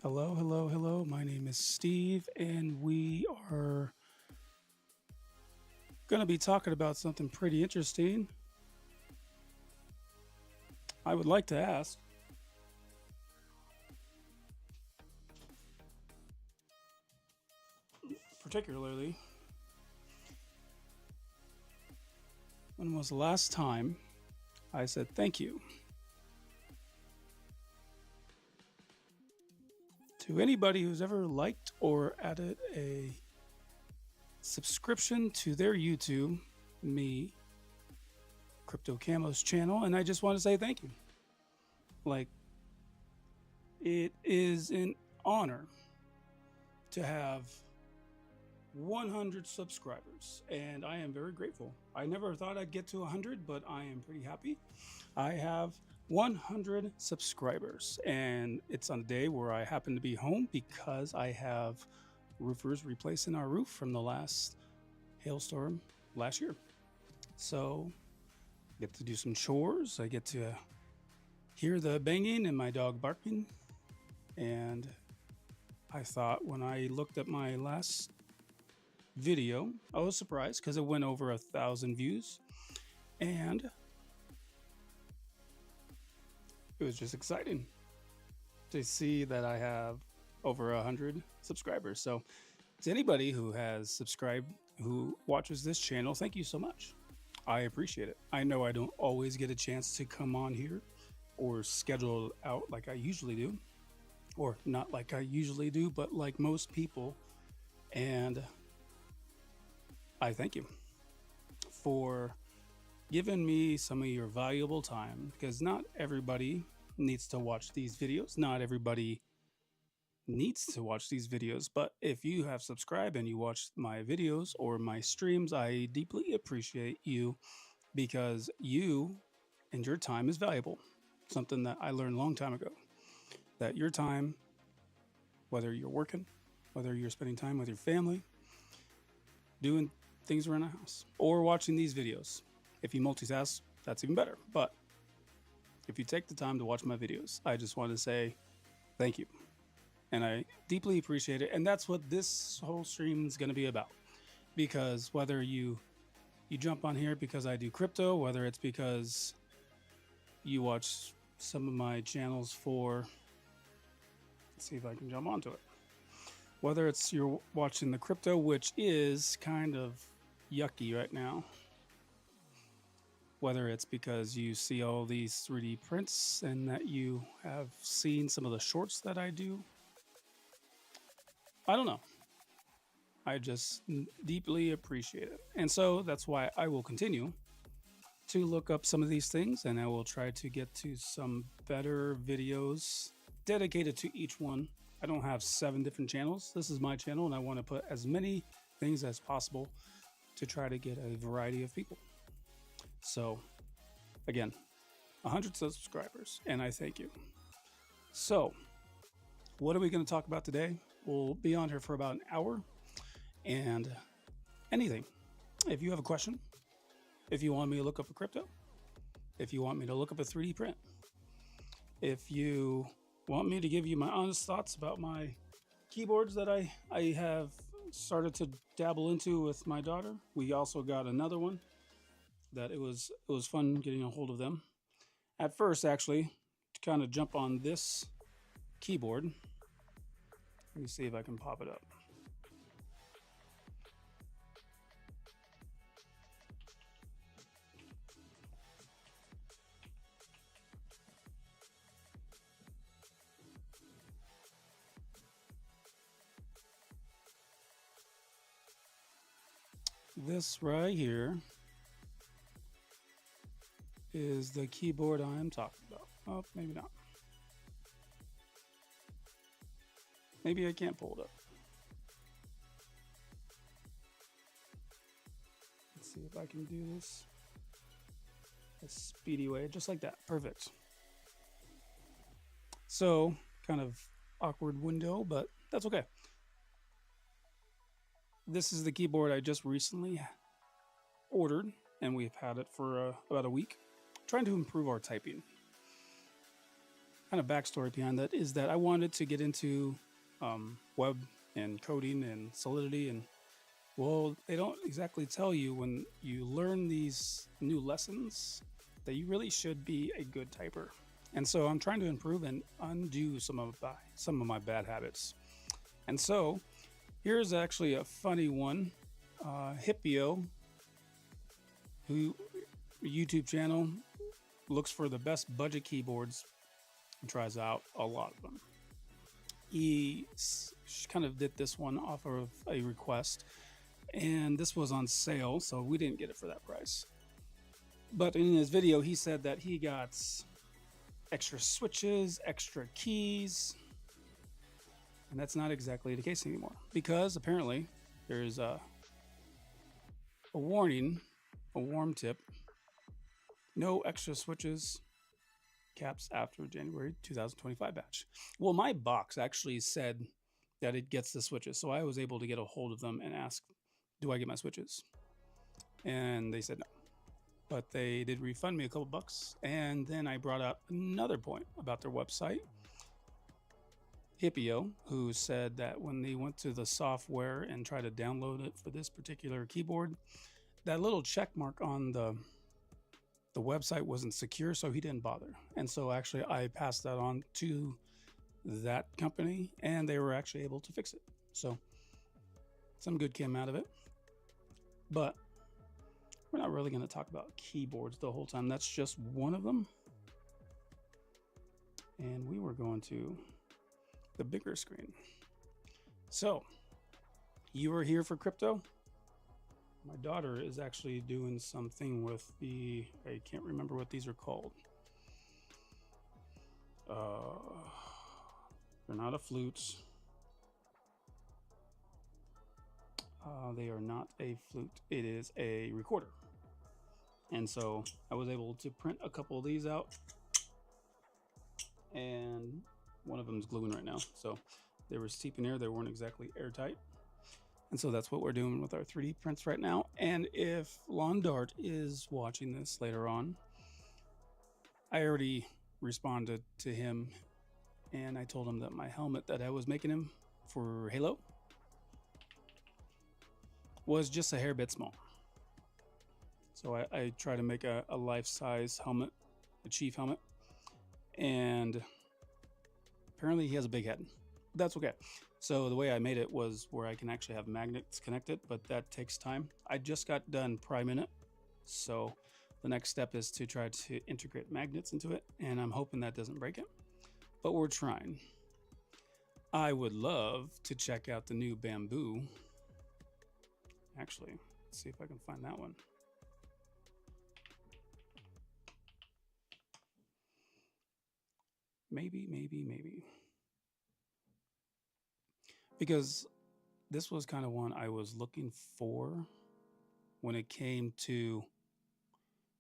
Hello, hello, hello. My name is Steve, and we are going to be talking about something pretty interesting. I would like to ask, particularly, when was the last time I said thank you to anybody who's ever liked or added a subscription to their YouTube, me, Crypto Camo's channel, and I just want to say thank you. Like, it is an honor to have 100 subscribers, and I am very grateful. I never thought I'd get to 100, but I am pretty happy. I have 100 subscribers, and it's on a day where I happen to be home because I have roofers replacing our roof from the last hailstorm last year. So I get to do some chores. I get to hear the banging and my dog barking. And I thought when I looked at my last video, I was surprised because it went over 1,000 views, and it was just exciting to see that I have over 100 subscribers. So to anybody who has subscribed, who watches this channel, thank you so much. I appreciate it. I know I don't always get a chance to come on here or schedule out like I usually do, or not like I usually do, but like most people. And I thank you for giving me some of your valuable time, because not everybody needs to watch these videos. Not everybody needs to watch these videos, but if you have subscribed and you watch my videos or my streams, I deeply appreciate you, because you and your time is valuable. Something that I learned a long time ago, that your time, whether you're working, whether you're spending time with your family, doing things around the house, or watching these videos. If you multitask, that's even better. But if you take the time to watch my videos, I just want to say thank you. And I deeply appreciate it. And that's what this whole stream is going to be about. Because whether you jump on here because I do crypto, whether it's because you watch some of my channels for, let's see if I can jump onto it. Whether it's you're watching the crypto, which is kind of yucky right now, whether it's because you see all these 3D prints and that you have seen some of the shorts that I do, I don't know. I just deeply appreciate it. And so that's why I will continue to look up some of these things, and I will try to get to some better videos dedicated to each one. I don't have 7 different channels. This is my channel, and I want to put as many things as possible to try to get a variety of people. So again, 100 subscribers, and I thank you. So what are we going to talk about today? We'll be on here for about an hour, and anything. If you have a question, if you want me to look up a crypto, if you want me to look up a 3D print, if you want me to give you my honest thoughts about my keyboards that I have started to dabble into with my daughter. We also got another one that it was fun getting a hold of them. At first, actually, to kind of jump on this keyboard, let me see if I can pop it up. This right here is the keyboard I am talking about. Oh, maybe not. Maybe I can't pull it up. Let's see if I can do this a speedy way, just like that. Perfect. So, kind of awkward window, but that's okay. This is the keyboard I just recently ordered, and we've had it for about a week, trying to improve our typing. kind of backstory behind that is that I wanted to get into web and coding and Solidity, and well, they don't exactly tell you when you learn these new lessons that you really should be a good typer. And so I'm trying to improve and undo some of my bad habits. And so here's actually a funny one. Hippio, who YouTube channel looks for the best budget keyboards and tries out a lot of them. He kind of did this one off of a request, and this was on sale, so we didn't get it for that price. But in his video, he said that he got extra switches, extra keys, and that's not exactly the case anymore because apparently there's a warning, a warm tip: no extra switches caps after January 2025 batch. Well, my box actually said that it gets the switches, so I was able to get a hold of them and ask, do I get my switches? And they said no. But they did refund me a couple bucks. And then I brought up another point about their website. Hippio, who said that when they went to the software and tried to download it for this particular keyboard, that little check mark on the website wasn't secure, so he didn't bother. And so actually I passed that on to that company and they were actually able to fix it. So some good came out of it. But we're not really going to talk about keyboards the whole time. That's just one of them. And we were going to the bigger screen. So you were here for crypto. My daughter is actually doing something with I can't remember what these are called. They're not a flute. They are not a flute. It is a recorder. And so I was able to print a couple of these out. And one of them is gluing right now. So they were steep in air. They weren't exactly airtight. And so that's what we're doing with our 3D prints right now. And if Lon Dart is watching this later on, I already responded to him and I told him that my helmet that I was making him for Halo was just a hair bit small. So I try to make a life-size helmet, a chief helmet. And apparently he has a big head. That's okay. So the way I made it was where I can actually have magnets connected, but that takes time. I just got done priming it. So the next step is to try to integrate magnets into it, and I'm hoping that doesn't break it, but we're trying. I would love to check out the new bamboo. Actually, let's see if I can find that one. Maybe. Because this was kind of one I was looking for when it came to,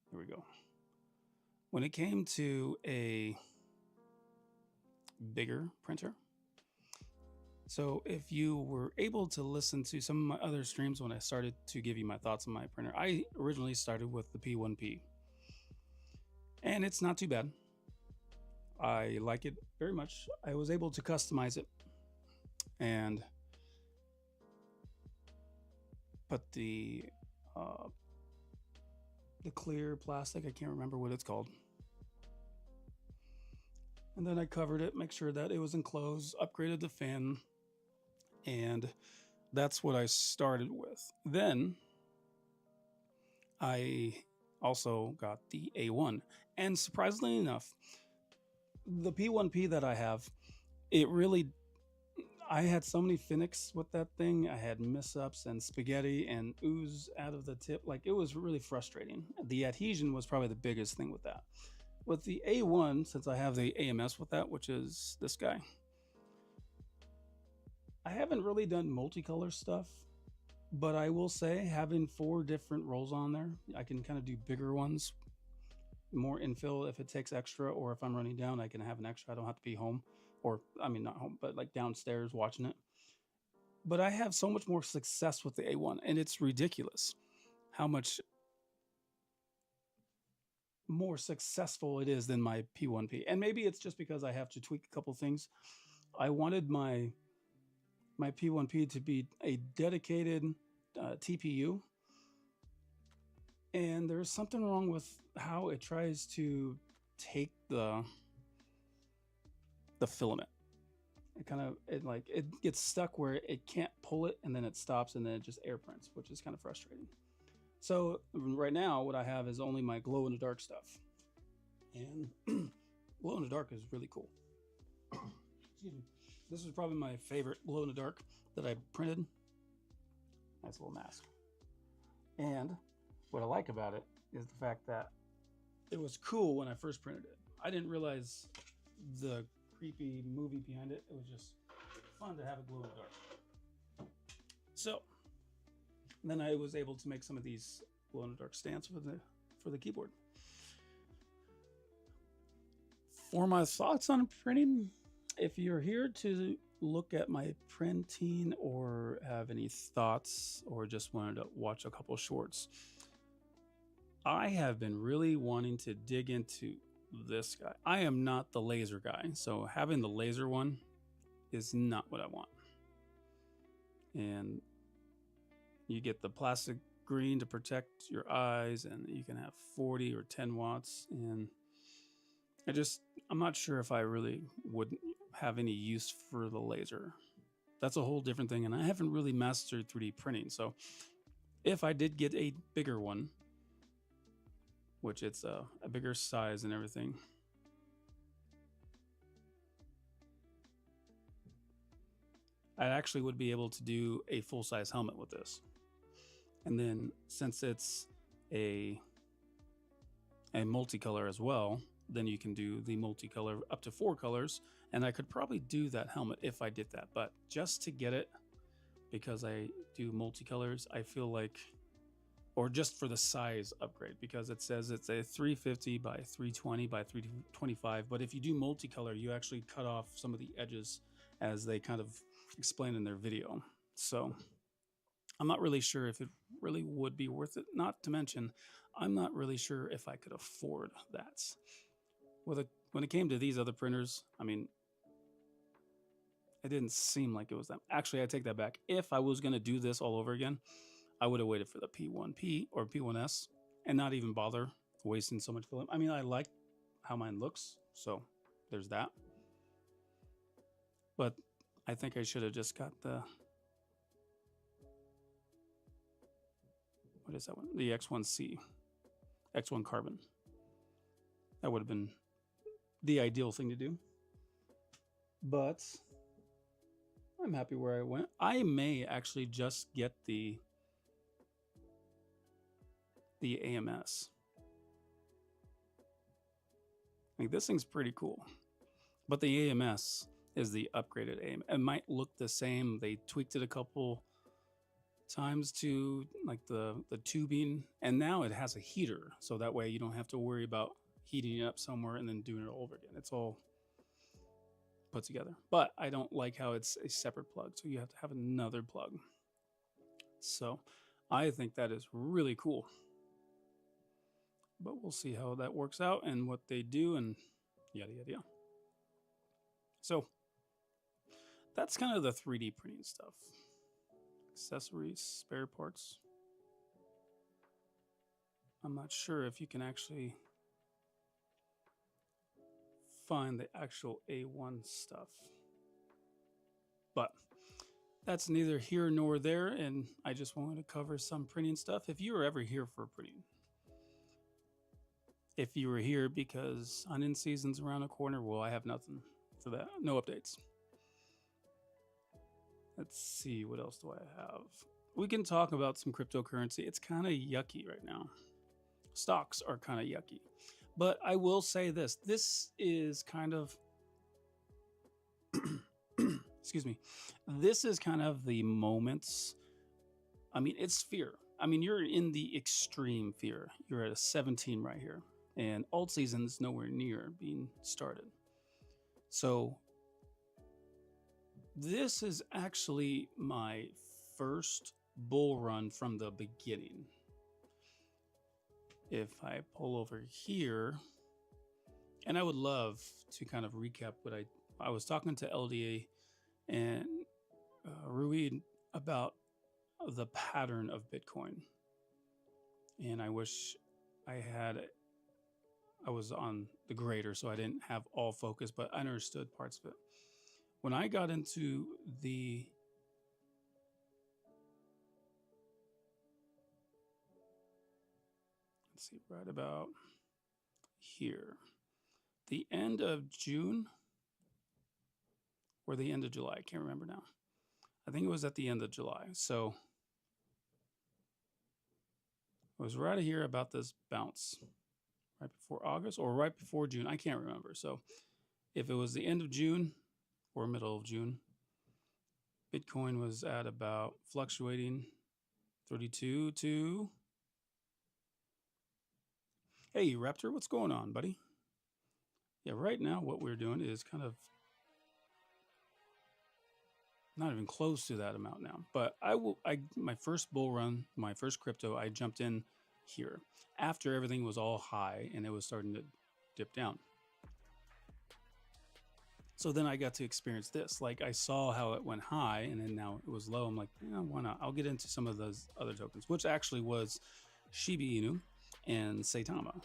here we go. When it came to a bigger printer. So if you were able to listen to some of my other streams when I started to give you my thoughts on my printer, I originally started with the P1P. And it's not too bad. I like it very much. I was able to customize it and put the clear plastic, I can't remember what it's called. And then I covered it, make sure that it was enclosed, upgraded the fan, and that's what I started with. Then I also got the A1, and surprisingly enough, the P1P that I have, I had so many finicks with that thing. I had miss-ups and spaghetti and ooze out of the tip. Like, it was really frustrating. The adhesion was probably the biggest thing with that. With the A1, since I have the AMS with that, which is this guy, I haven't really done multicolor stuff, but I will say having 4 different rolls on there, I can kind of do bigger ones, more infill if it takes extra, or if I'm running down, I can have an extra. I don't have to be home, or I mean, not home, but like downstairs watching it. But I have so much more success with the A1, and it's ridiculous how much more successful it is than my P1P. And maybe it's just because I have to tweak a couple things. I wanted my P1P to be a dedicated TPU, and there's something wrong with how it tries to take the filament. It gets stuck where it can't pull it, and then it stops, and then it just air prints, which is kind of frustrating. So right now, what I have is only my glow in the dark stuff, and glow in the dark is really cool. Excuse me. This is probably my favorite glow in the dark that I printed. Nice little mask. And what I like about it is the fact that it was cool when I first printed it. I didn't realize the creepy movie behind it. It was just fun to have it glow in the dark. So then I was able to make some of these glow in the dark stands for the keyboard. For my thoughts on printing, if you're here to look at my printing or have any thoughts or just wanted to watch a couple shorts, I have been really wanting to dig into this guy. I am not the laser guy, so having the laser one is not what I want. And you get the plastic green to protect your eyes, and you can have 40 or 10 watts. And I'm not sure if I really would have any use for the laser. That's a whole different thing, and I haven't really mastered 3D printing. So if I did get a bigger one, which it's a bigger size and everything, I actually would be able to do a full-size helmet with this. And then since it's a multicolor as well, then you can do the multicolor up to 4 colors, and I could probably do that helmet if I did that. But just to get it, because I do multicolors, I feel like, or just for the size upgrade, because it says it's a 350 by 320 by 325. But if you do multicolor, you actually cut off some of the edges, as they kind of explain in their video. So I'm not really sure if it really would be worth it. Not to mention, I'm not really sure if I could afford that. When it came to these other printers, I mean, it didn't seem like it was that. Actually, I take that back. If I was going to do this all over again, I would have waited for the P1P or P1S and not even bother wasting so much film. I mean, I like how mine looks, so there's that. But I think I should have just got what is that one? The X1C, X1 Carbon. That would have been the ideal thing to do. But I'm happy where I went. I may actually just get the AMS. Like, this thing's pretty cool. But the AMS is the upgraded AMS. It might look the same. They tweaked it a couple times to like the tubing, and now it has a heater, so that way you don't have to worry about heating it up somewhere and then doing it all over again. It's all put together. But I don't like how it's a separate plug, so you have to have another plug. So I think that is really cool. But we'll see how that works out and what they do and yada yada yada. So that's kind of the 3D printing stuff. Accessories, spare parts. I'm not sure if you can actually find the actual A1 stuff, but that's neither here nor there, and I just wanted to cover some printing stuff. If you were ever here for printing, if you were here because onion season's around the corner, well, I have nothing for that. No updates. Let's see, what else do I have? We can talk about some cryptocurrency. It's kind of yucky right now. Stocks are kind of yucky. But I will say this. This is kind of... excuse me. This is kind of the moments... I mean, it's fear. I mean, you're in the extreme fear. You're at a 17 right here. And alt season is nowhere near being started. So... this is actually my first bull run from the beginning. if I pull over here, and I would love to kind of recap what I was talking to LDA and Rui about the pattern of Bitcoin, and I wish I was on the grader, so I didn't have all focus, but I understood parts of it. When I got into let's see, right about here, the end of June or the end of July, I can't remember now. I think it was at the end of July. So it was right here about this bounce, right before August or right before June. I can't remember. So if it was the end of June or middle of June, Bitcoin was at about fluctuating 32 to. Hey, Raptor, what's going on, buddy? Yeah, right now what we're doing is kind of not even close to that amount now. But my first bull run, my first crypto, I jumped in here after everything was all high and it was starting to dip down. So then I got to experience this. Like I saw how it went high and then now it was low. I'm like, why not? I'll get into some of those other tokens, which actually was Shiba Inu and Saitama.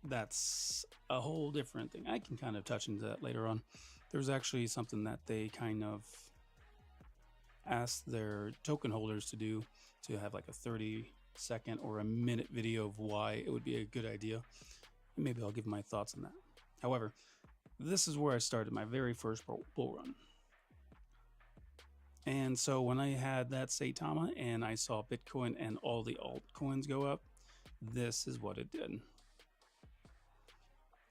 That's a whole different thing. I can kind of touch into that later on. There's actually something that they kind of asked their token holders to do, to have like a 30-second or a minute video of why it would be a good idea. And maybe I'll give my thoughts on that. However, this is where I started my very first bull run. And so when I had that Saitama and I saw Bitcoin and all the altcoins go up, this is what it did.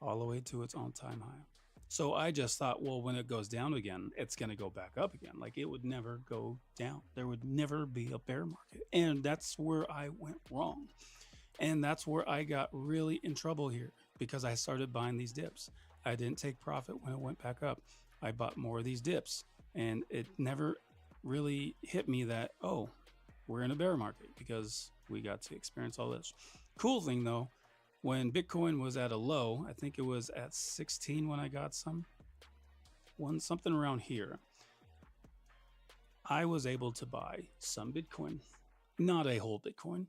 All the way to its all-time high. So I just thought, well, when it goes down again, it's going to go back up again. Like it would never go down. There would never be a bear market. And that's where I went wrong. And that's where I got really in trouble here because I started buying these dips. I didn't take profit when it went back up. I bought more of these dips and it never really hit me that, oh, we're in a bear market because we got to experience all this. Cool thing though, when Bitcoin was at a low, I think it was at 16 when I got something around here. I was able to buy some Bitcoin, not a whole Bitcoin,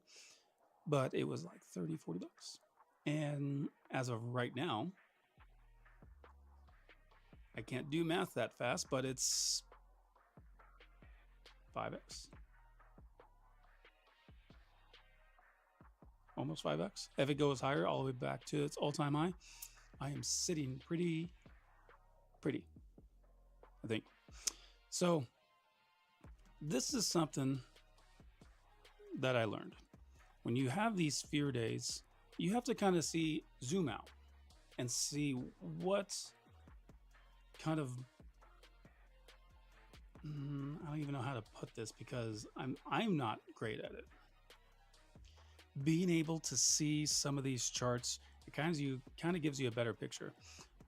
but it was like 30, 40 bucks. And as of right now, I can't do math that fast, but it's 5x. Almost 5x. If it goes higher, all the way back to its all-time high, I am sitting pretty, I think. So this is something that I learned. When you have these fear days, you have to kind of zoom out and see what kind of, I don't even know how to put this because I'm not great at it. Being able to see some of these charts, it kind of gives you a better picture.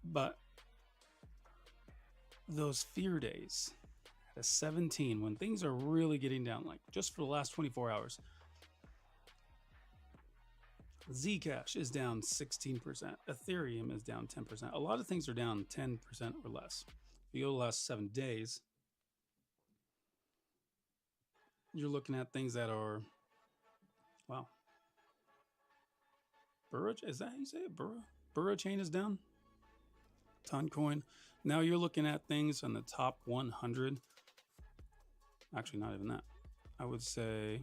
But those fear days at a 17, when things are really getting down, like just for the last 24 hours, Zcash is down 16%. Ethereum is down 10%. A lot of things are down 10% or less. If you go the last 7 days, you're looking at things that are, wow. Burra, is that how you say it? Burra chain is down. Toncoin. Now you're looking at things on the top 100. Actually, not even that. I would say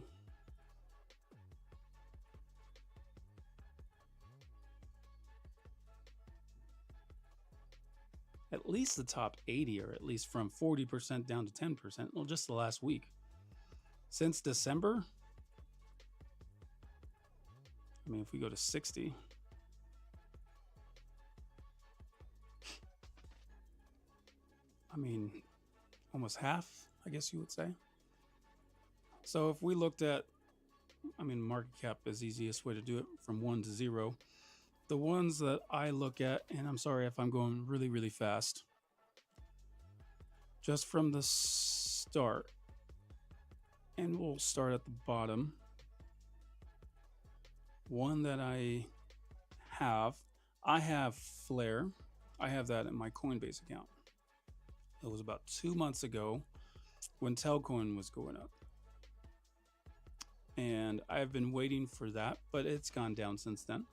at least the top 80, or at least from 40% down to 10%. Well, just the last week. Since December, I mean, if we go to 60, I mean, almost half, I guess you would say. So if we looked at, I mean, market cap is the easiest way to do it from 1 to 0. The ones that I look at, and I'm sorry if I'm going really, really fast, just from the start, and we'll start at the bottom. One that have, I have Flare. I have that in my Coinbase account. It was about 2 months ago when Telcoin was going up. And I've been waiting for that, but it's gone down since then.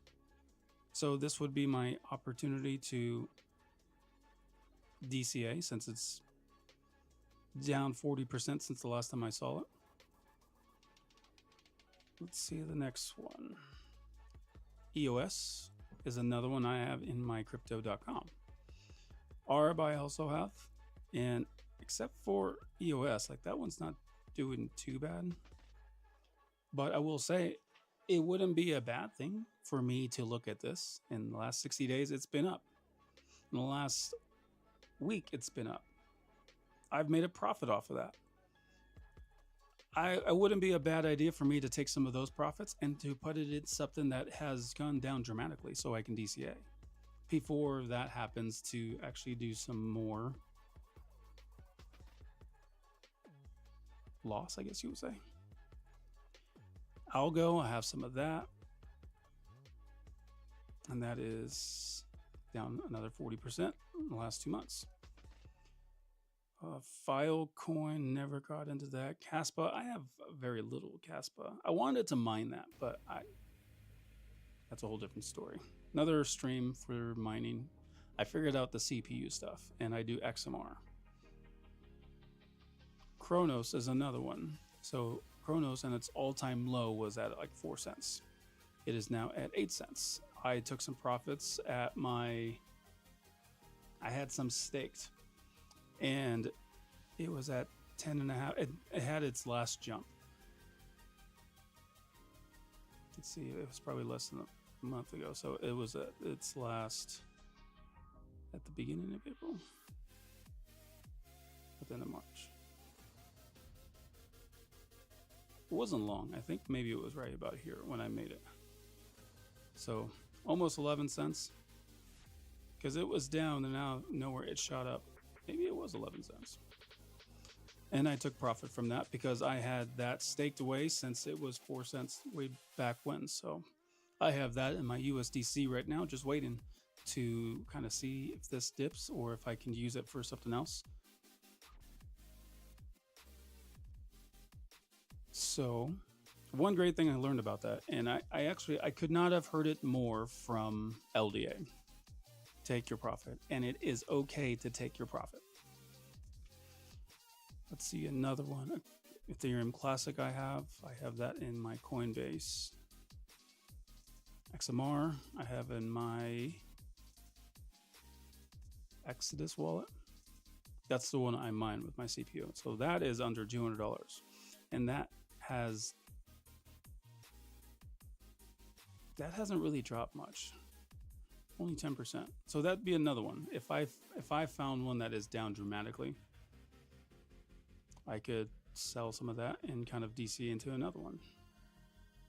So this would be my opportunity to DCA since it's down 40% since the last time I saw it. Let's see the next one. EOS is another one I have in my crypto.com. ARB I also have, and except for EOS, like that one's not doing too bad. But I will say it wouldn't be a bad thing for me to look at this. In the last 60 days, it's been up. In the last week, it's been up. I've made a profit off of that. I wouldn't be a bad idea for me to take some of those profits and to put it in something that has gone down dramatically so I can DCA. Before that happens, to actually do some more loss, I guess you would say. Algo, I have some of that. And that is down another 40% in the last 2 months. Filecoin, never got into that. Caspa, I have very little Caspa. I wanted to mine that, but that's a whole different story. Another stream for mining. I figured out the CPU stuff, and I do XMR. Kronos is another one. So Kronos and its all-time low was at like 4 cents. It is now at 8 cents. I took some profits at I had some staked, and it was at 10.5. It had its last jump. Let's see, it was probably less than a month ago. So it was at its last at the beginning of April, at the end of March. It wasn't long. I think maybe it was right about here when I made it. So almost 11 cents, because it was down and now nowhere it shot up. Maybe it was 11 cents. And I took profit from that because I had that staked away since it was 4 cents way back when. So I have that in my USDC right now, just waiting to kind of see if this dips or if I can use it for something else. So one great thing I learned about that, and I could not have heard it more from LDA. Take your profit, and it is okay to take your profit. Let's see another one. Ethereum Classic I have that in my Coinbase. XMR I have in my Exodus wallet. That's the one I mine with my CPU. So that is under $200, and that hasn't really dropped much. Only 10%. So that'd be another one. If I found one that is down dramatically, I could sell some of that and kind of DC into another one.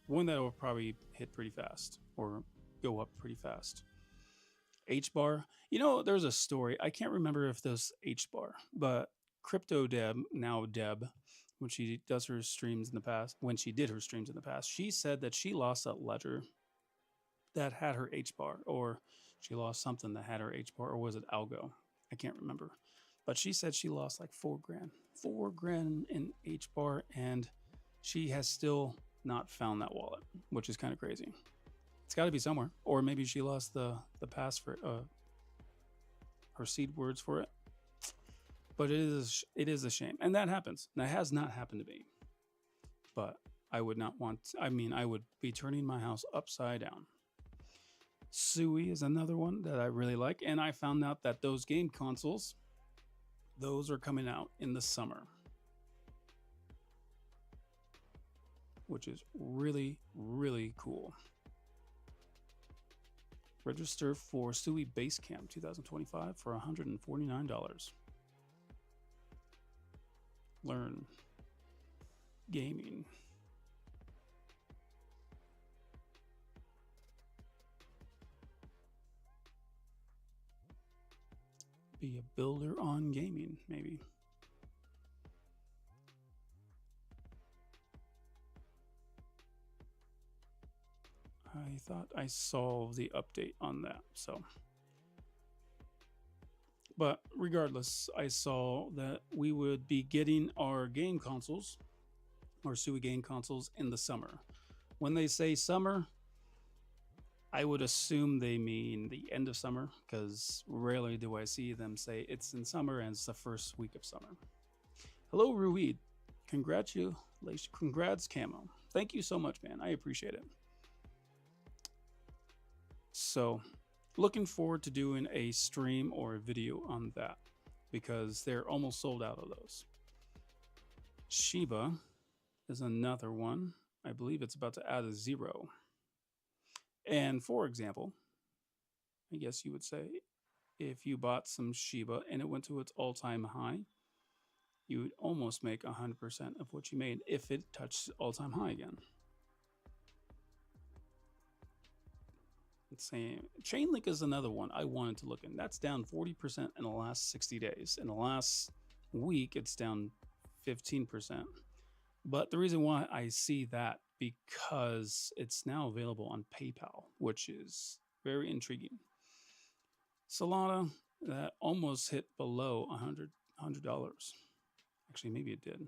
One that will probably hit pretty fast or go up pretty fast. H-bar. You know, there's a story. I can't remember if this H-bar, but Crypto Deb, now Deb, when she does her streams in the past, she said that she lost a ledger that had her H-bar, or she lost something that had her H-bar, or was it Algo? I can't remember. But she said she lost like $4,000 in H-bar, and she has still not found that wallet, which is kind of crazy. It's got to be somewhere, or maybe she lost the pass for her seed words for it. But it is a shame, and that happens. That has not happened to me, but I would not want. I would be turning my house upside down. Sui is another one that I really like, and I found out that those game consoles, those are coming out in the summer, which is really, really cool. Register for Sui Basecamp 2025 for $149. Learn gaming. Be a builder on gaming, maybe. I thought I saw the update on that. So, but regardless, I saw that we would be getting our game consoles, our Sui game consoles, in the summer. When they say summer, I would assume they mean the end of summer, because rarely do I see them say it's in summer and it's the first week of summer. Hello, Ruid. Congratulations. Congrats, Camo. Thank you so much, man. I appreciate it. So, looking forward to doing a stream or a video on that, because they're almost sold out of those. Shiba is another one. I believe it's about to add a 0. And for example, I guess you would say, if you bought some Shiba and it went to its all-time high, you would almost make 100% of what you made if it touched all-time high again. Let's see. Chainlink is another one I wanted to look in. That's down 40% in the last 60 days. In the last week, it's down 15%. But the reason why I see that, because it's now available on PayPal, which is very intriguing. Solana, that almost hit below $100. Actually, maybe it did.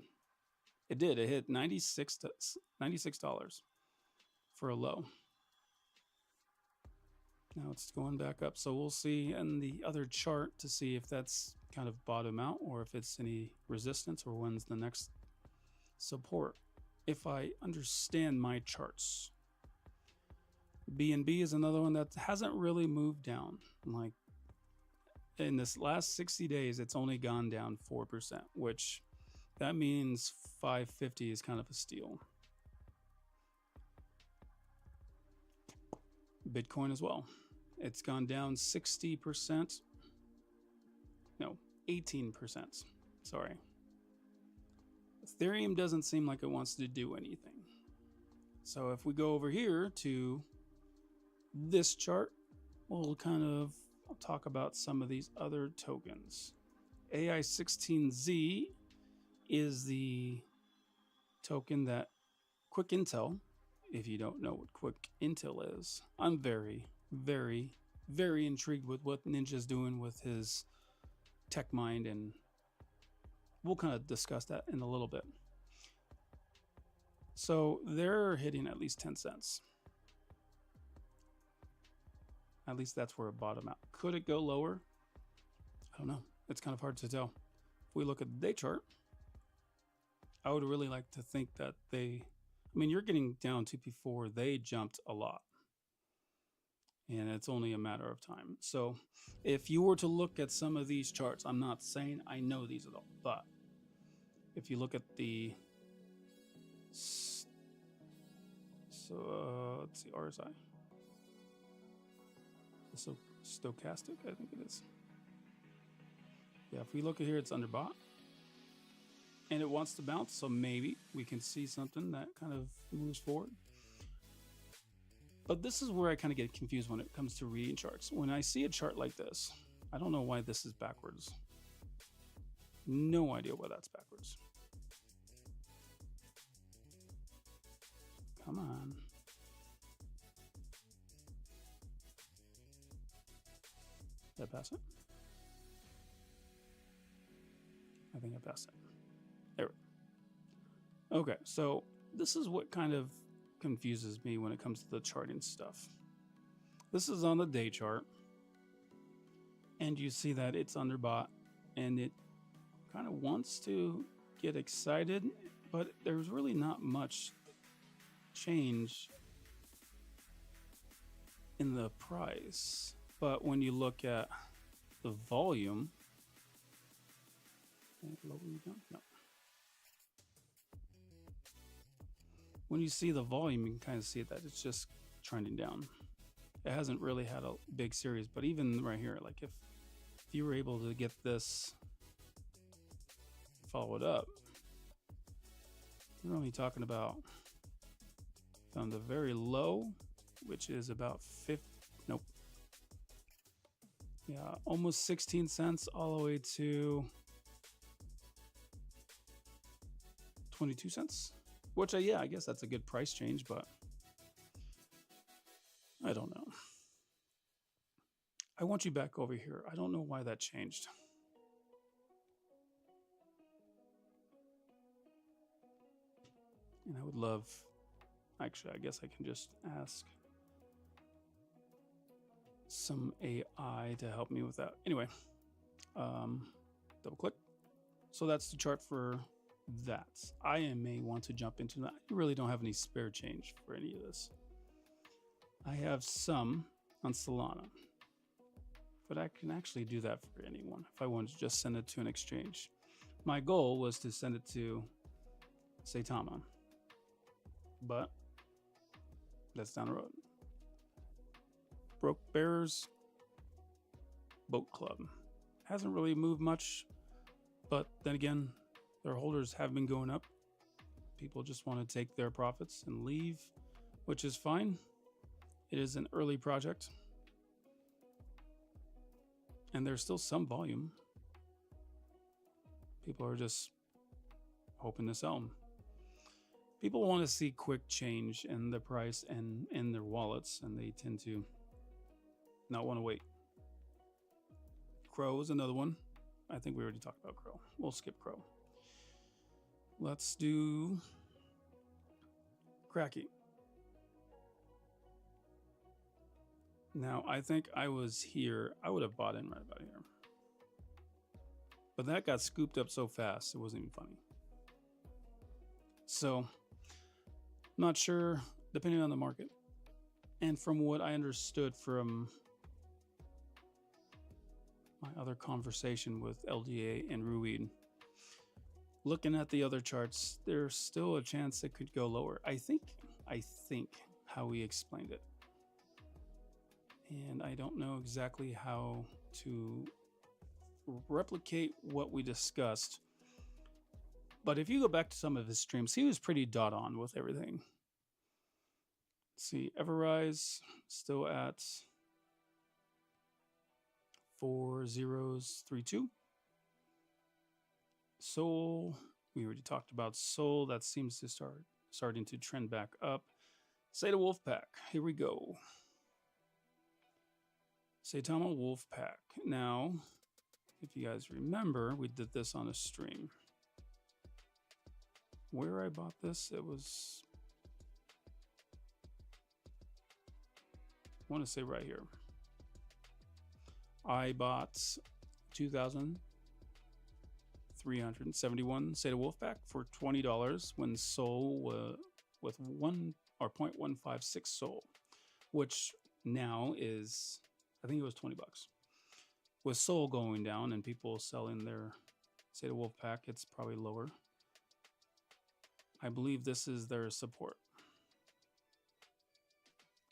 It did. It hit $96 for a low. Now it's going back up. So we'll see in the other chart to see if that's kind of bottom out, or if it's any resistance, or when's the next support. If I understand my charts, BNB is another one that hasn't really moved down. Like in this last 60 days, it's only gone down 4%, which that means 550 is kind of a steal. Bitcoin as well. It's gone down 60%. No, 18%. Sorry. Ethereum doesn't seem like it wants to do anything. So if we go over here to this chart, we'll kind of talk about some of these other tokens. AI16Z is the token that Quick Intel, if you don't know what Quick Intel is, I'm very, very, very intrigued with what Ninja's doing with his tech mind, and we'll kind of discuss that in a little bit. So they're hitting at least 10 cents. At least that's where it bottomed out. Could it go lower? I don't know. It's kind of hard to tell. If we look at the day chart, I would really like to think that I mean, you're getting down to before they jumped a lot. And it's only a matter of time. So if you were to look at some of these charts, I'm not saying I know these at all, but if you look at the, let's see, RSI. So stochastic, I think it is. Yeah, if we look at here, it's underbought. And it wants to bounce, so maybe we can see something that kind of moves forward. But this is where I kind of get confused when it comes to reading charts. When I see a chart like this, I don't know why this is backwards. No idea why that's backwards. Come on. Did I pass it? I think I passed it. There we go. Okay, so this is what kind of confuses me when it comes to the charting stuff. This is on the day chart, and you see that it's underbought, and it kind of wants to get excited, but there's really not much change in the price. But when you look at the volume, no. When you see the volume, you can kind of see that it's just trending down. It hasn't really had a big series, but even right here, like if you were able to get this followed up, you're only talking about from the very low, which is about almost 16 cents all the way to 22 cents, which yeah, I guess that's a good price change, but I don't know. I want you back over here. I don't know why that changed. And I would love, actually, I guess I can just ask some AI to help me with that. Anyway, double click. So that's the chart for that. I may want to jump into that. I really don't have any spare change for any of this. I have some on Solana, but I can actually do that for anyone if I wanted to just send it to an exchange. My goal was to send it to Saitama, but that's down the road. Broke Bears Boat Club hasn't really moved much, but then again, their holders have been going up. People just want to take their profits and leave, which is fine. It is an early project, and there's still some volume. People are just hoping to sell them. People want to see quick change in the price and in their wallets, and they tend to not want to wait. Crow is another one. I think we already talked about Crow. We'll skip Crow. Let's do Cracky. Now, I think I was here. I would have bought in right about here. But that got scooped up so fast, it wasn't even funny. So, not sure, depending on the market. And from what I understood from my other conversation with LDA and Ruid, looking at the other charts, there's still a chance it could go lower. I think how he explained it. And I don't know exactly how to replicate what we discussed. But if you go back to some of his streams, he was pretty dot on with everything. Let's see, Everrise still at 4032. Soul, we already talked about Soul. That seems to starting to trend back up. Zeta Wolfpack, here we go. Saitama Wolfpack. Now, if you guys remember, we did this on a stream. Where I bought this, it was, I want to say right here. I bought 2,371 Zeta Wolfpack for $20 when Soul with 1 or 0.156 Soul, which now is, I think it was 20 bucks. With Soul going down and people selling their Zeta Wolfpack, it's probably lower. I believe this is their support.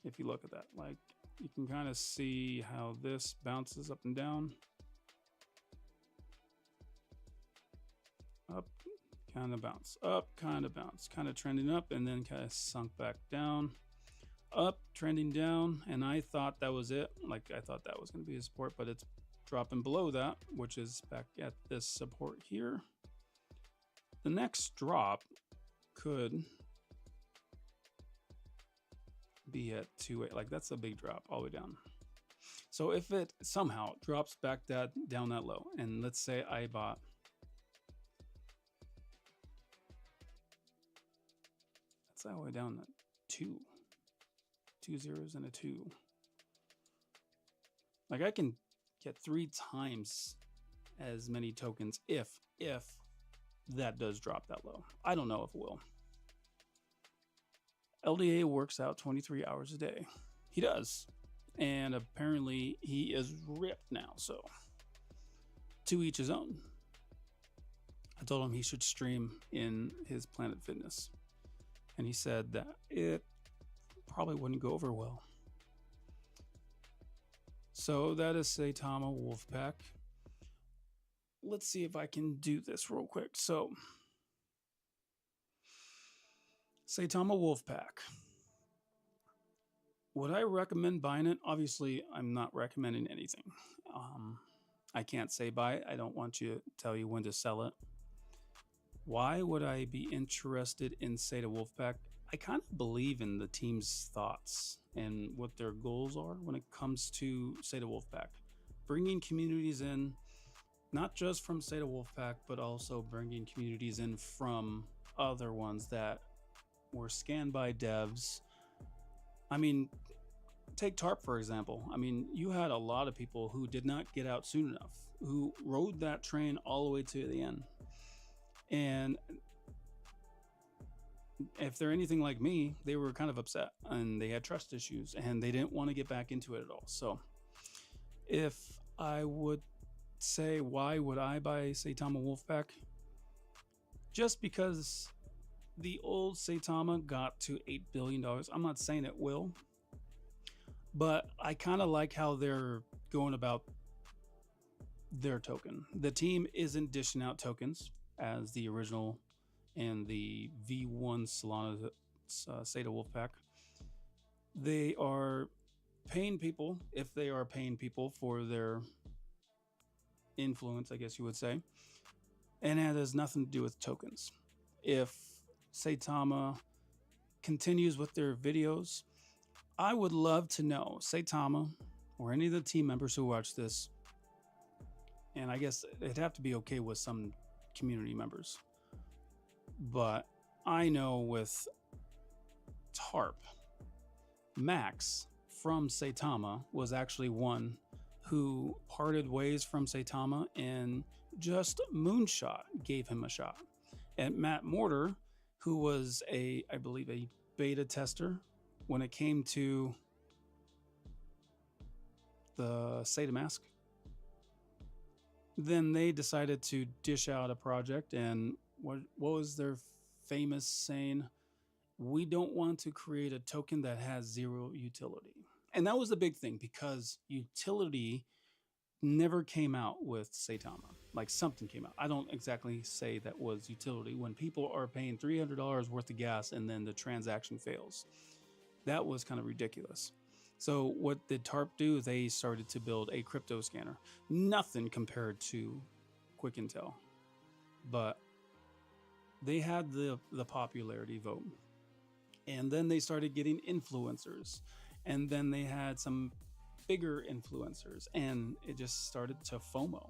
If you look at that, like you can kind of see how this bounces up and down. Up, kind of bounce, up, kind of bounce, kind of trending up and then kind of sunk back down. Up, trending down, and I thought that was it. Like I thought that was going to be a support, but it's dropping below that, which is back at this support here. The next drop could be at 2.8. Like that's a big drop all the way down. So if it somehow drops back down that low, and let's say I bought, that's all the way down at 2 zeros and a 2. Like I can get 3 times as many tokens if that does drop that low. I don't know if it will. LDA works out 23 hours a day. He does. And apparently he is ripped now. So to each his own. I told him he should stream in his Planet Fitness. And he said that it probably wouldn't go over well. So that is Saitama Wolfpack. Let's see if I can do this real quick. So Saitama Wolfpack. Would I recommend buying it? Obviously, I'm not recommending anything. I can't say buy it. I don't want to tell you when to sell it. Why would I be interested in Zeta Wolfpack? I kind of believe in the team's thoughts and what their goals are when it comes to Seda Wolfpack. Bringing communities in, not just from Seda Wolfpack, but also bringing communities in from other ones that were scanned by devs. I mean, take TARP for example. I mean, you had a lot of people who did not get out soon enough, who rode that train all the way to the end. And if they're anything like me, they were kind of upset and they had trust issues and they didn't want to get back into it at all. So if I would say, why would I buy Saitama Wolfpack? Just because the old Saitama got to $8 billion. I'm not saying it will, but I kind of like how they're going about their token. The team isn't dishing out tokens as the original and the V1 Solana Seda Wolfpack. They are paying people, if they are paying people for their influence, I guess you would say. And it has nothing to do with tokens. If Saitama continues with their videos, I would love to know, Saitama or any of the team members who watch this, and I guess it'd have to be okay with some community members, but I know with TARP, Max from Saitama was actually one who parted ways from Saitama and just Moonshot gave him a shot. And Matt Mortar, who was I believe a beta tester when it came to the Seda Mask, then they decided to dish out a project, and what was their famous saying? We don't want to create a token that has zero utility. And that was the big thing, because utility never came out with Saitama. Like, something came out. I don't exactly say that was utility. When people are paying $300 worth of gas and then the transaction fails, that was kind of ridiculous. So what did TARP do? They started to build a crypto scanner. Nothing compared to Quick Intel, but they had the popularity vote. And then they started getting influencers, and then they had some bigger influencers, and it just started to FOMO.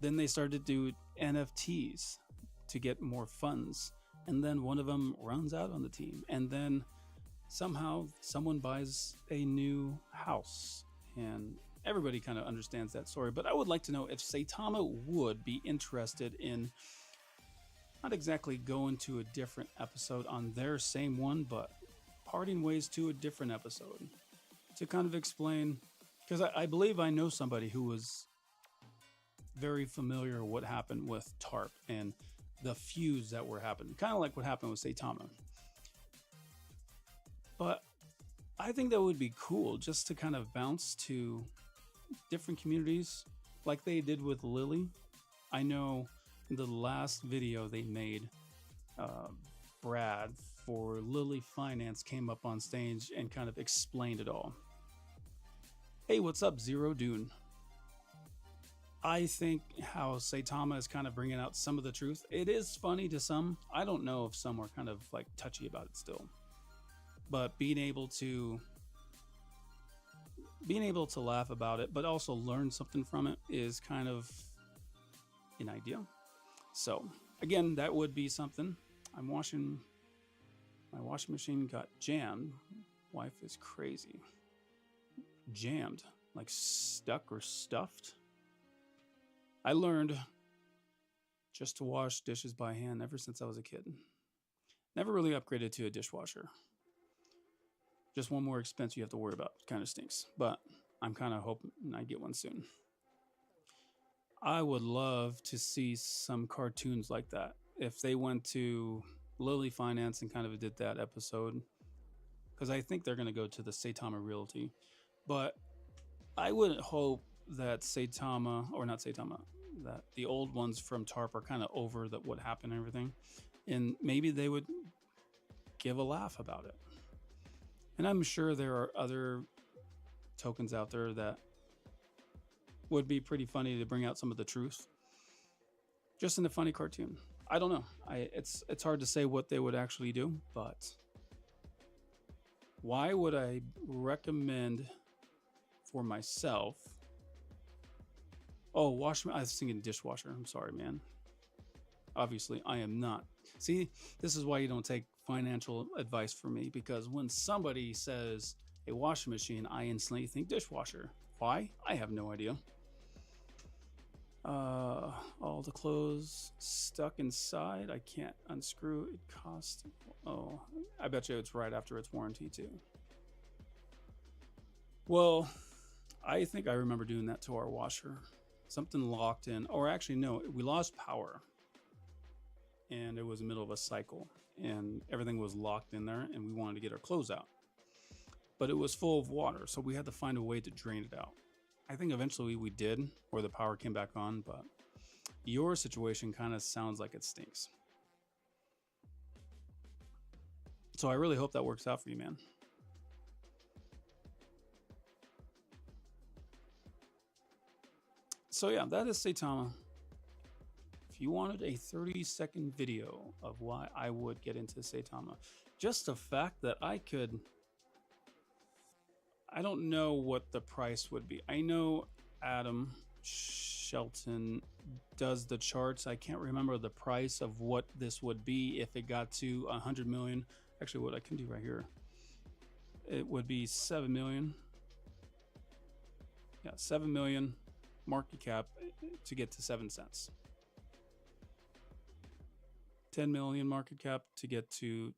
Then they started to do NFTs to get more funds, and then one of them runs out on the team, and then somehow someone buys a new house, and everybody kind of understands that story. But I would like to know if Saitama would be interested in not exactly going to a different episode on their same one, but parting ways to a different episode to kind of explain, because I believe I know somebody who was very familiar what happened with TARP and the feuds that were happening, kind of like what happened with Saitama. But I think that would be cool, just to kind of bounce to different communities like they did with Lily. I know in the last video they made, Brad for Lily Finance came up on stage and kind of explained it all. Hey, what's up, Zero Dune? I think how Saitama is kind of bringing out some of the truth. It is funny to some. I don't know if some are kind of like touchy about it still. But being able to laugh about it, but also learn something from it, is kind of an idea. So again, that would be something. My washing machine got jammed. Wife is crazy. Jammed, like stuck or stuffed. I learned just to wash dishes by hand ever since I was a kid. Never really upgraded to a dishwasher. Just one more expense you have to worry about. Kind of stinks, but I'm kind of hoping I get one soon. I would love to see some cartoons like that. If they went to Lily Finance and kind of did that episode, because I think they're going to go to the Saitama Realty. But I would hope that Saitama, or not Saitama, that the old ones from TARP are kind of over what happened and everything. And maybe they would give a laugh about it. And I'm sure there are other tokens out there that would be pretty funny to bring out some of the truth, just in a funny cartoon. I don't know. It's hard to say what they would actually do, but Why would I recommend for myself? Oh, I was thinking dishwasher. I'm sorry, man. Obviously, I am not. See, this is why you don't take financial advice from me, because when somebody says a washing machine, I instantly think dishwasher. Why? I have no idea. All the clothes stuck inside. I can't unscrew. It cost. Oh, I bet you it's right after its warranty too. Well, I think I remember doing that to our washer. Something locked in, or actually no, we lost power, and it was the middle of a cycle, and everything was locked in there, and we wanted to get our clothes out, but it was full of water, so we had to find a way to drain it out. I think eventually we did, or the power came back on, but your situation kind of sounds like it stinks. So I really hope that works out for you, man. So yeah, that is Saitama. If you wanted a 30-second video of why I would get into Saitama, just the fact that I don't know what the price would be. I know Adam Shelton does the charts. I can't remember the price of what this would be if it got to 100 million. Actually, what I can do right here, it would be 7 million. Yeah, 7 million market cap to get to 7 cents. 10 million market cap to get to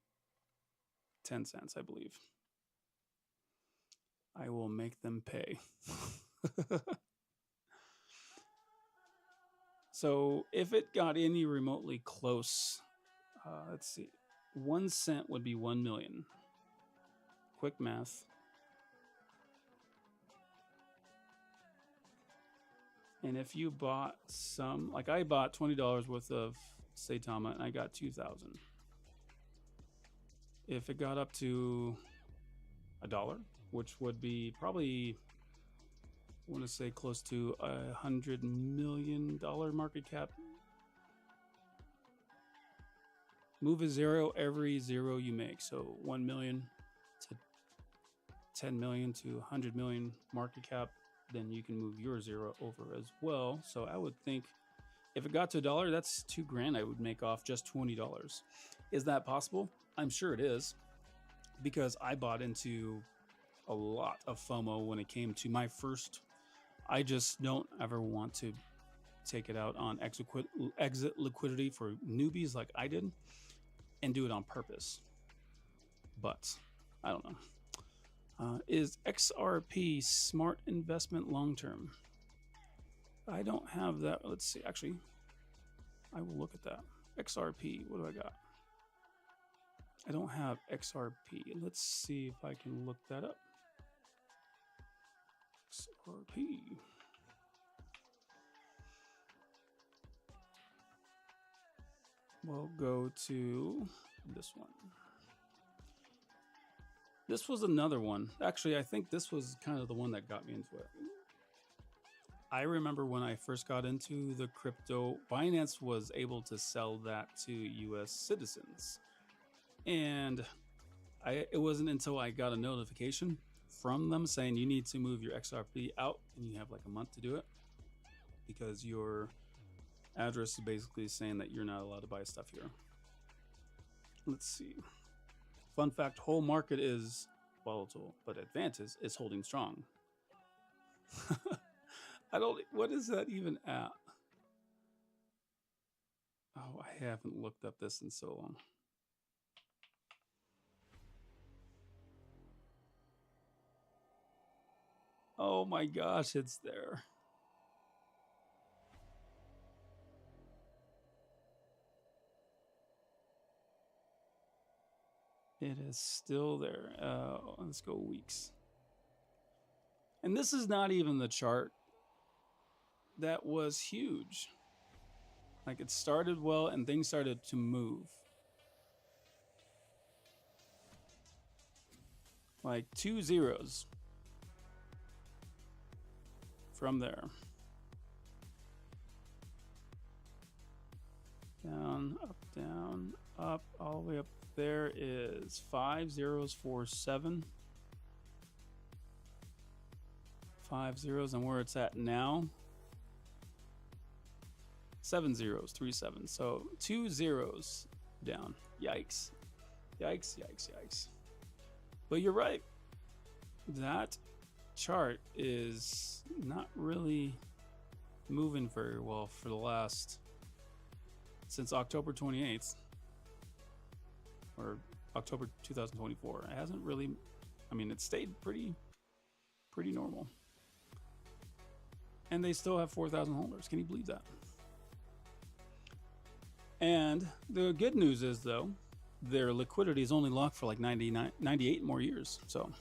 10 cents, I believe. I will make them pay. So if it got any remotely close, let's see, 1 cent would be 1 million. Quick math. And if you bought some, like I bought $20 worth of Saitama and I got 2,000. If it got up to $1, which would be probably, I want to say close to $100 million market cap. Move a zero every zero you make. So 1 million to 10 million to 100 million market cap, then you can move your zero over as well. So I would think if it got to $1, that's $2,000 I would make off just $20. Is that possible? I'm sure it is, because I bought into a lot of FOMO when it came to my first. I just don't ever want to take it out on exit liquidity for newbies like I did and do it on purpose. But I don't know. Is XRP smart investment long term? I don't have that. Let's see. Actually, I will look at that. XRP. What do I got? I don't have XRP. Let's see if I can look that up. XRP. We'll go to this one. This was another one. Actually, I think this was kind of the one that got me into it. I remember when I first got into the crypto, Binance was able to sell that to US citizens. And it wasn't until I got a notification from them saying you need to move your XRP out and you have like a month to do it, because your address is basically saying that you're not allowed to buy stuff here. Let's see. Fun fact, whole market is volatile, but Advantage is holding strong. What is that even at? Oh, I haven't looked up this in so long. Oh my gosh, it's there. It is still there. Let's go weeks. And this is not even the chart that was huge. Like, it started well and things started to move. Like 2 zeros from there. Down, up, all the way up there is 5047. 5 zeros, and where it's at now, 7037. So 2 zeros down. Yikes. Yikes, yikes, yikes. But you're right. That chart is not really moving very well for the last, since October 28th or October 2024. It hasn't really, I mean, it stayed pretty normal. And they still have 4,000 holders. Can you believe that? And the good news is, though, their liquidity is only locked for like 98 more years. So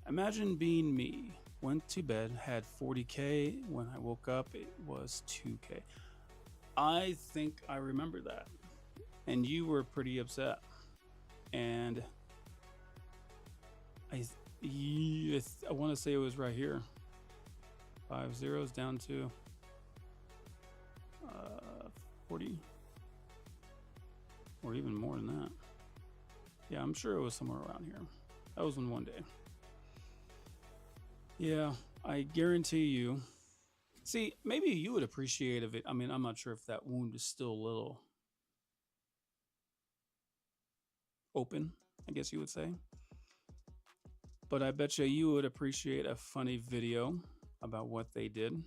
imagine being me. Went to bed, had 40K. When I woke up, it was 2K. I think I remember that. And you were pretty upset. And I want to say it was right here. 5 zeros down to 40, or even more than that. Yeah, I'm sure it was somewhere around here. That was in one day. Yeah, I guarantee you. See, maybe you would appreciate if it. I mean, I'm not sure if that wound is still a little open, I guess you would say. But I bet you would appreciate a funny video about what they did.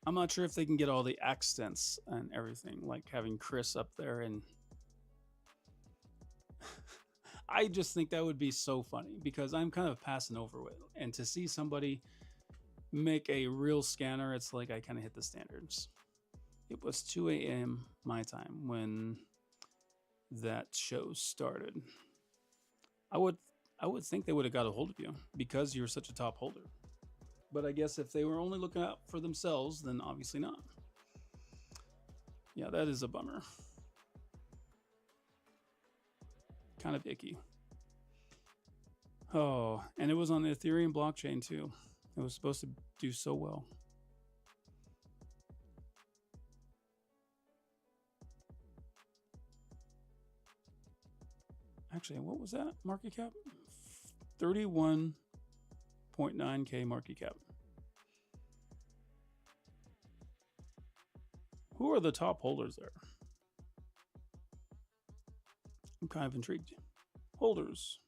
I'm not sure if they can get all the accents and everything, like having Chris up there, and I just think that would be so funny because I'm kind of passing over it. And to see somebody make a real scanner, it's like I kind of hit the standards. It was 2 a.m. my time when that show started. I would think they would have got a hold of you because you're such a top holder. But I guess if they were only looking out for themselves, then obviously not. Yeah, that is a bummer. Kind of icky. Oh, and it was on the Ethereum blockchain too. It was supposed to do so well. Actually, what was that market cap? 31.9K market cap. Who are the top holders there? I'm kind of intrigued. Holders.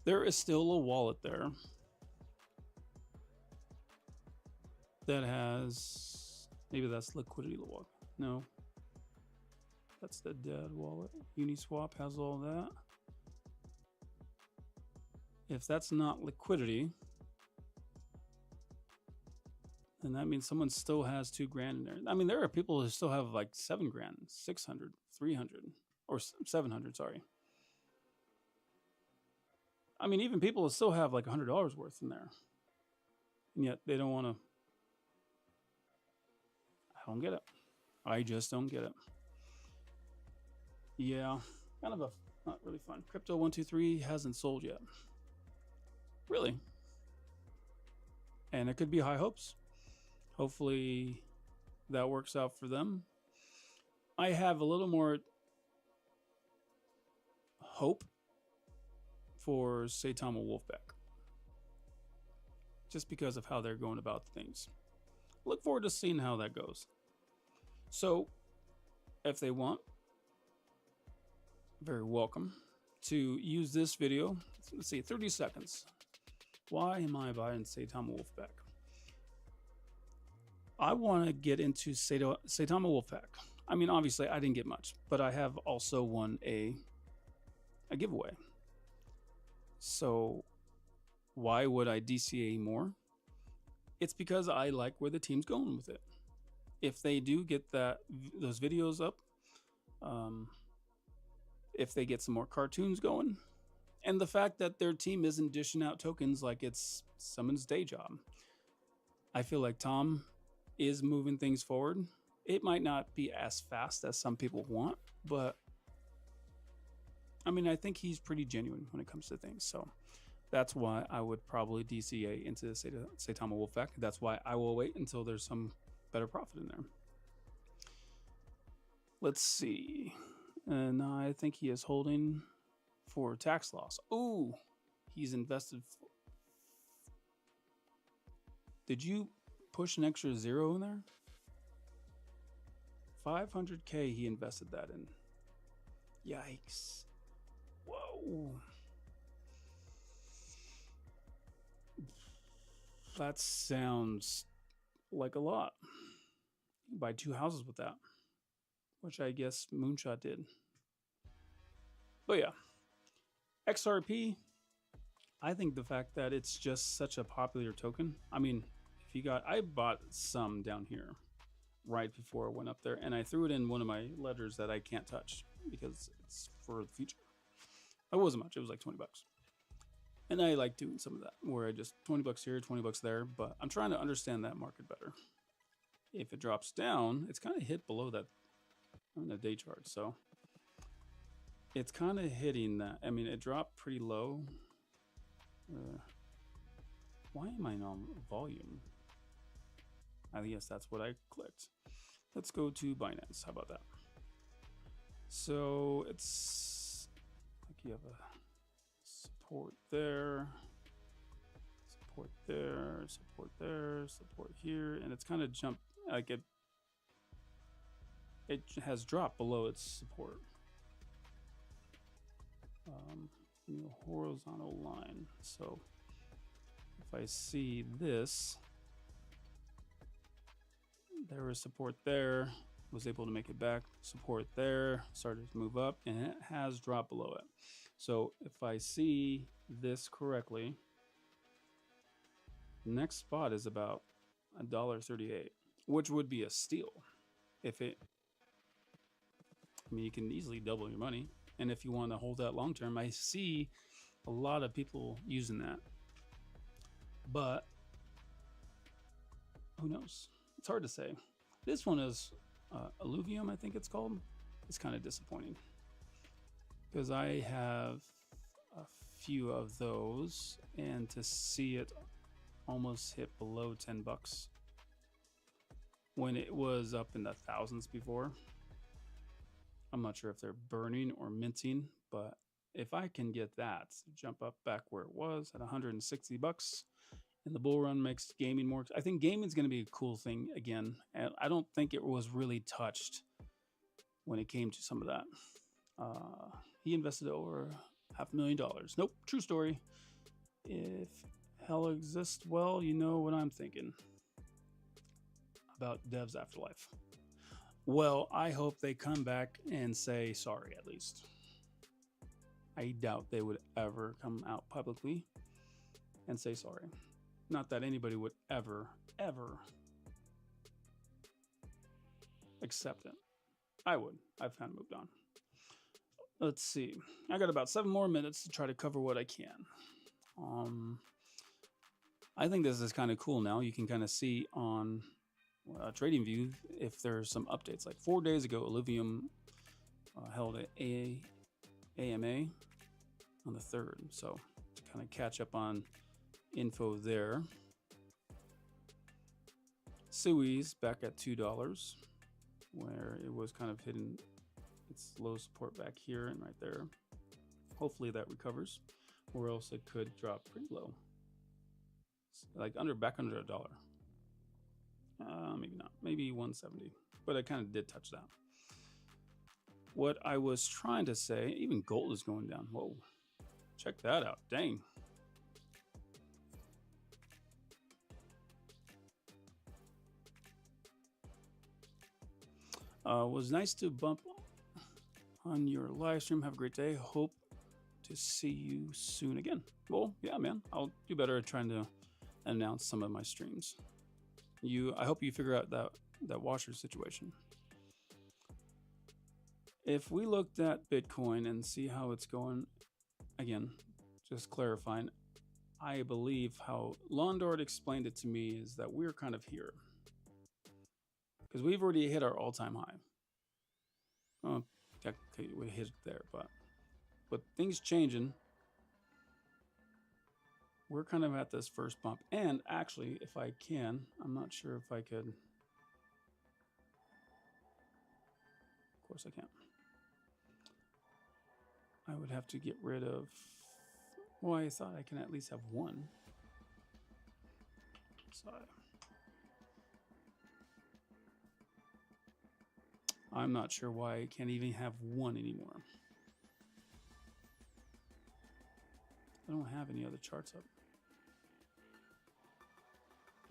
There is still a wallet there that has, maybe that's liquidity wallet. No, that's the dead wallet. Uniswap has all that. If that's not liquidity, then that means someone still has $2,000 in there. I mean, there are people who still have like $7,000, 600, 300, or 700, sorry. I mean, even people who still have like $100 worth in there. And yet they don't want to. I don't get it. I just don't get it. Yeah, kind of not really fun. Crypto 123 hasn't sold yet. Really. And it could be high hopes. Hopefully that works out for them. I have a little more hope for Saitama Wolfpack, just because of how they're going about things. Look forward to seeing how that goes. So if they want, very welcome to use this video. Let's see, 30 seconds. Why am I buying Saitama Wolfpack? I want to get into Saitama Wolfpack. I mean, obviously I didn't get much, but I have also won a giveaway. So why would I DCA more? It's because I like where the team's going with it. If they do get those videos up, if they get some more cartoons going, and the fact that their team isn't dishing out tokens like it's someone's day job, I feel like Tom is moving things forward. It might not be as fast as some people want, but I mean, I think he's pretty genuine when it comes to things. So That's why I would probably DCA into Saitama Wolfpack. That's why I will wait until there's some better profit in there. Let's see. And I think he is holding for tax loss. Ooh, he's invested. Did you push an extra 0 in there? 500K he invested that in. Yikes. Whoa. That sounds like a lot. You buy 2 houses with that, which I guess Moonshot did. But yeah, XRP, I think the fact that it's just such a popular token. I mean, if you got, I bought some down here right before I went up there, and I threw it in one of my ledgers that I can't touch because it's for the future. It wasn't much, it was like 20 bucks. And I like doing some of that where I just 20 bucks here, 20 bucks there, but I'm trying to understand that market better. If it drops down, it's kind of hit below that on the day chart. So it's kind of hitting that. I mean, it dropped pretty low. Why am I on volume? I guess that's what I clicked. Let's go to Binance. How about that? So it's like you have a support there, support there, support there, support here, and it's kind of jumped like it has dropped below its support. Horizontal line. So if I see this, there was support there, was able to make it back, support there, started to move up, and it has dropped below it. So if I see this correctly, the next spot is about $1.38, which would be a steal. If it, I mean, you can easily double your money. And if you want to hold that long term, I see a lot of people using that. But who knows? It's hard to say. This one is Alluvium, I think it's called. It's kind of disappointing because I have a few of those, and to see it almost hit below 10 bucks when it was up in the thousands before. I'm not sure if they're burning or minting, but if I can get that jump up back where it was at 160 bucks, and the bull run makes gaming more. I think gaming is going to be a cool thing again. And I don't think it was really touched when it came to some of that. He invested over $500,000. Nope, true story. If hell exists, well, you know what I'm thinking about Dev's Afterlife. Well, I hope they come back and say sorry at least. I doubt they would ever come out publicly and say sorry. Not that anybody would ever accept it. I would. I've kind of moved on. Let's see. I got about 7 more minutes to try to cover what I can. I think this is kind of cool now. You can kind of see on TradingView if there's some updates. Like 4 days ago, Alluvium held an AMA on the 3rd. So to kind of catch up on info there. Sui's back at $2, where it was kind of hitting its low support back here and right there. Hopefully that recovers, or else it could drop pretty low, like back under $1. Maybe not, maybe 170, but I kind of did touch that. What I was trying to say, even gold is going down. Whoa, check that out. Dang. Was nice to bump on your live stream. Have a great day. Hope to see you soon again. Well, yeah, man. I'll do better at trying to announce some of my streams. I hope you figure out that washer situation. If we looked at Bitcoin and see how it's going, again, just clarifying, I believe how Londord explained it to me is that we're kind of here. Because we've already hit our all-time high. Oh, technically we hit it there, but with things changing, we're kind of at this first bump. And actually, if I can, I'm not sure if I could. Of course I can't. I would have to get rid of, well, I thought I can at least have one. So I'm not sure why I can't even have one anymore. I don't have any other charts up.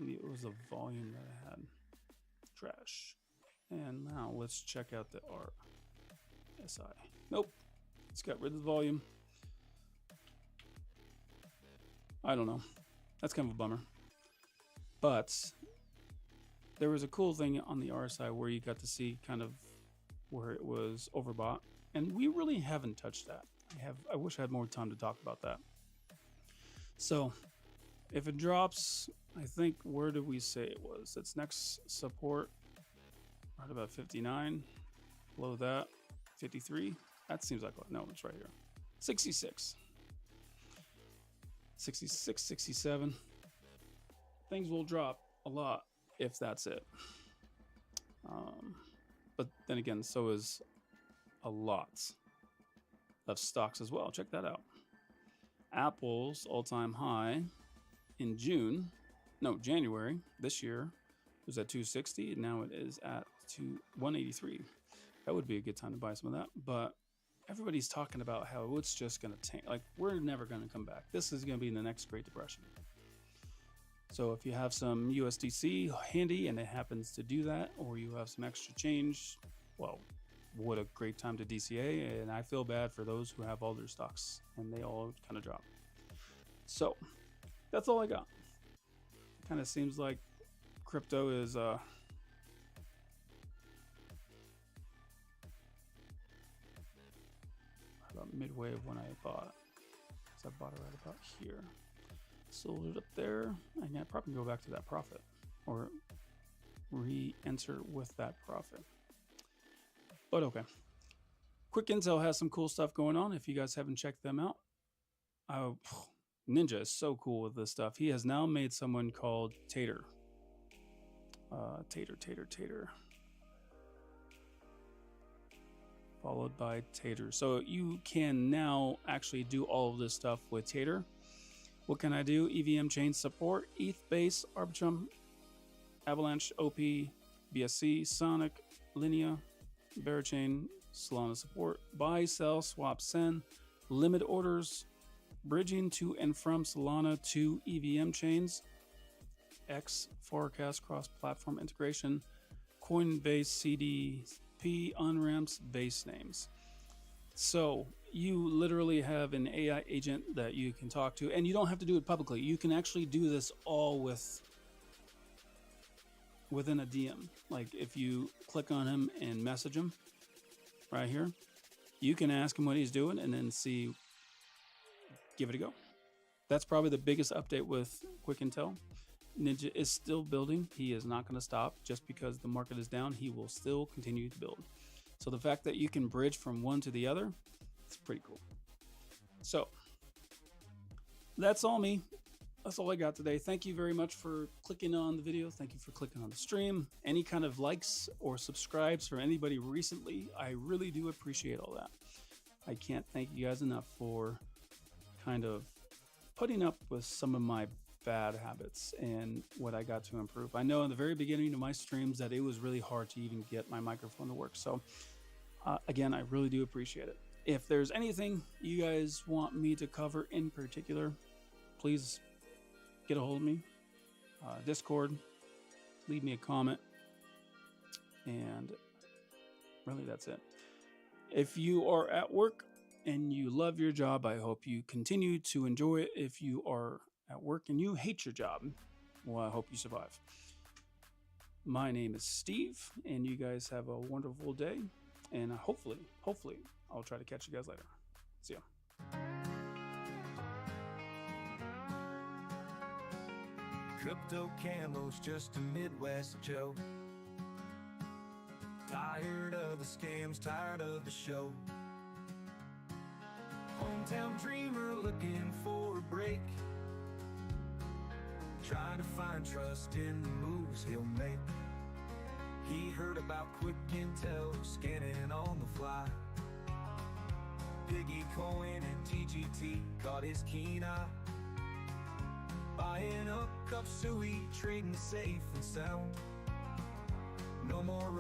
Maybe it was the volume that I had. Trash. And now let's check out the RSI. Nope. It's got rid of the volume. I don't know. That's kind of a bummer. But there was a cool thing on the RSI where you got to see kind of where it was overbought. And we really haven't touched that. I wish I had more time to talk about that. So if it drops, I think, where did we say it was? Its next support, right about 59. Below that, 53. That seems like, no, it's right here. 66. 66, 67. Things will drop a lot if that's it. But then again, so is a lot of stocks as well. Check that out. Apple's all-time high in January this year was at 260. And now it is at 183. That would be a good time to buy some of that. But everybody's talking about how it's just going to tank. Like, we're never going to come back. This is going to be the next Great Depression. So if you have some USDC handy and it happens to do that, or you have some extra change, well, what a great time to DCA. And I feel bad for those who have all their stocks and they all kind of drop. So that's all I got. Kind of seems like crypto is about midway of when I bought. So I bought it right about here. Sold it up there. I can probably go back to that profit or re-enter with that profit. But okay. Quick Intel has some cool stuff going on. If you guys haven't checked them out, Ninja is so cool with this stuff. He has now made someone called Tater. Tater. Followed by Tater. So you can now actually do all of this stuff with Tater. What can I do? EVM chain support, ETH base, Arbitrum, Avalanche, OP, BSC, Sonic, Linea, Barachain, Solana support, buy, sell, swap, send, limit orders, bridging to and from Solana to EVM chains, X forecast cross-platform integration, Coinbase CDP on-ramps, base names. So you literally have an AI agent that you can talk to, and you don't have to do it publicly. You can actually do this all within a DM. Like if you click on him and message him right here, you can ask him what he's doing and then give it a go. That's probably the biggest update with Quick Intel. Ninja is still building. He is not going to stop just because the market is down. He will still continue to build. So the fact that you can bridge from one to the other, it's pretty cool. So that's all me. That's all I got today. Thank you very much for clicking on the video. Thank you for clicking on the stream. Any kind of likes or subscribes from anybody recently, I really do appreciate all that. I can't thank you guys enough for kind of putting up with some of my bad habits and what I got to improve. I know in the very beginning of my streams that it was really hard to even get my microphone to work. So again, I really do appreciate it. If there's anything you guys want me to cover in particular, please get a hold of me. Discord, leave me a comment. And really, that's it. If you are at work and you love your job, I hope you continue to enjoy it. If you are at work and you hate your job, well, I hope you survive. My name is Steve, and you guys have a wonderful day. And hopefully, I'll try to catch you guys later. See ya. Crypto Camo's just a Midwest Joe. Tired of the scams, tired of the show. Hometown dreamer looking for a break. trying to find trust in the moves he'll make. He heard about quick intel, scanning on the fly. Piggy coin and TGT caught his keen eye. Buying up cup suey, trading safe and sound. No more